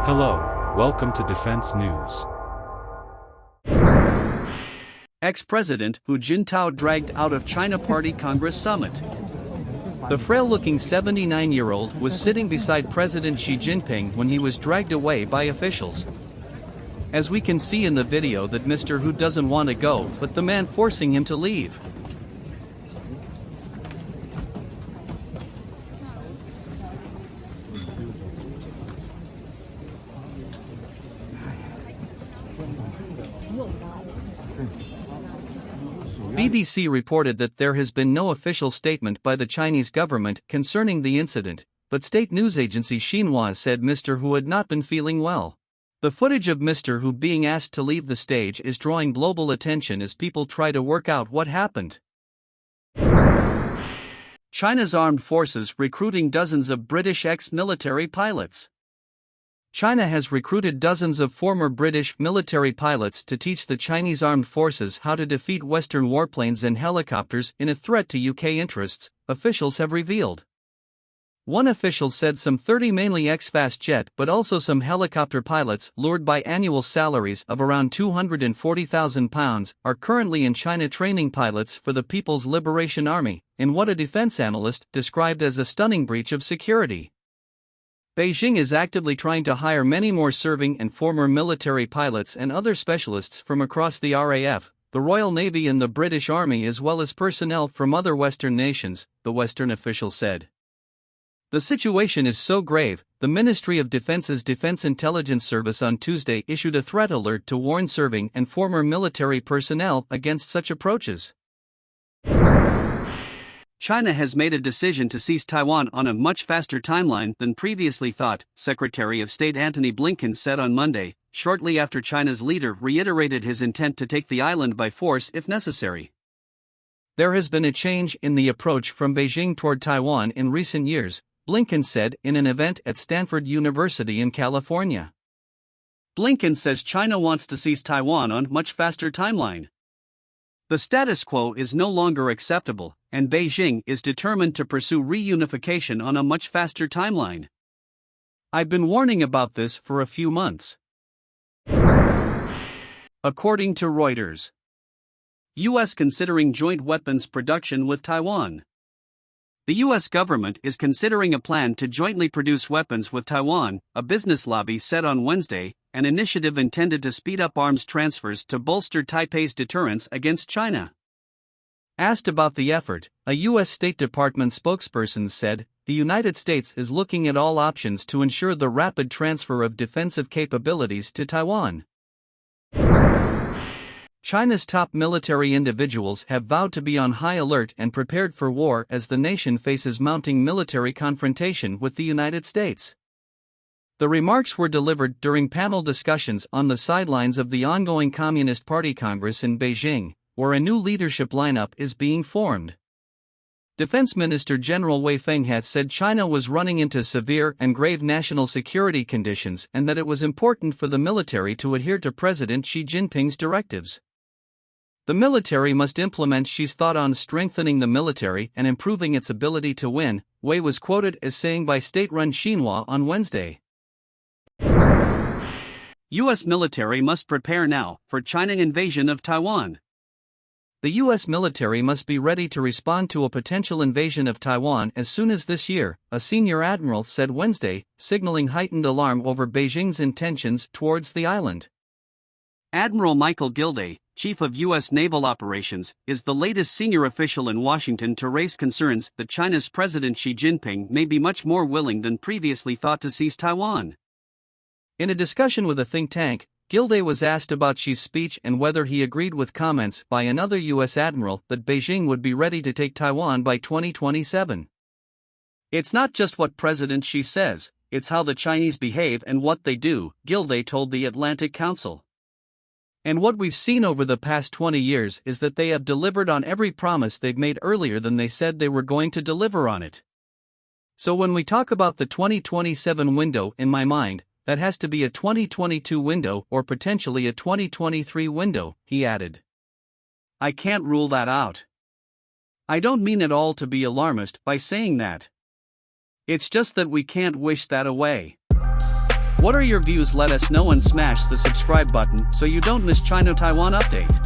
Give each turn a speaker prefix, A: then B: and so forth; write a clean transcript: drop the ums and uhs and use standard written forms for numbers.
A: Hello, welcome to Defense News.
B: Ex-President Hujintao dragged out of China Party Congress Summit. The frail-looking 79-year-old was sitting beside President Xi Jinping when he was dragged away by officials. As we can see in the video that Mr. Hu doesn't want to go, but the man forcing him to leave. BBC reported that there has been no official statement by the Chinese government concerning the incident, but state news agency Xinhua said Mr. Hu had not been feeling well. The footage of Mr. Hu being asked to leave the stage is drawing global attention as people try to work out what happened. China's armed forces recruiting dozens of British ex-military pilots. China has recruited dozens of former British military pilots to teach the Chinese armed forces how to defeat Western warplanes and helicopters in a threat to UK interests, officials have revealed. One official said some 30 mainly ex-fast jet but also some helicopter pilots lured by annual salaries of around £240,000 are currently in China training pilots for the People's Liberation Army, in what a defense analyst described as a stunning breach of security. Beijing is actively trying to hire many more serving and former military pilots and other specialists from across the RAF, the Royal Navy and the British Army as well as personnel from other Western nations, the Western official said. The situation is so grave, the Ministry of Defence's Defense Intelligence Service on Tuesday issued a threat alert to warn serving and former military personnel against such approaches. China has made a decision to seize Taiwan on a much faster timeline than previously thought, Secretary of State Antony-Blinken said on Monday, shortly after China's leader reiterated his intent to take the island by force if necessary. There has been a change in the approach from Beijing toward Taiwan in recent years, Blinken said in an event at Stanford University in California. Blinken says China wants to seize Taiwan on a much faster timeline. The status quo is no longer acceptable, and Beijing is determined to pursue reunification on a much faster timeline. I've been warning about this for a few months. According to Reuters, U.S. considering joint weapons production with Taiwan. The U.S. government is considering a plan to jointly produce weapons with Taiwan, a business lobby said on Wednesday, an initiative intended to speed up arms transfers to bolster Taipei's deterrence against China. Asked about the effort, a U.S. State Department spokesperson said, the United States is looking at all options to ensure the rapid transfer of defensive capabilities to Taiwan. China's top military individuals have vowed to be on high alert and prepared for war as the nation faces mounting military confrontation with the United States. The remarks were delivered during panel discussions on the sidelines of the ongoing Communist Party Congress in Beijing, where a new leadership lineup is being formed. Defense Minister General Wei Fenghe said China was running into severe and grave national security conditions and that it was important for the military to adhere to President Xi Jinping's directives. The military must implement Xi's thought on strengthening the military and improving its ability to win, Wei was quoted as saying by state-run Xinhua on Wednesday. U.S. military must prepare now for China invasion of Taiwan. The U.S. military must be ready to respond to a potential invasion of Taiwan as soon as this year, a senior admiral said Wednesday, signaling heightened alarm over Beijing's intentions towards the island. Admiral Michael Gilday, chief of U.S. naval operations, is the latest senior official in Washington to raise concerns that China's President Xi Jinping may be much more willing than previously thought to seize Taiwan. In a discussion with a think tank, Gilday was asked about Xi's speech and whether he agreed with comments by another U.S. admiral that Beijing would be ready to take Taiwan by 2027. It's not just what President Xi says, it's how the Chinese behave and what they do, Gilday told the Atlantic Council. And what we've seen over the past 20 years is that they have delivered on every promise they've made earlier than they said they were going to deliver on it. So when we talk about the 2027 window, in my mind, that has to be a 2022 window or potentially a 2023 window, he added. I can't rule that out. I don't mean at all to be alarmist by saying that. It's just that we can't wish that away. What are your views? Let us know and smash the subscribe button so you don't miss China-Taiwan update.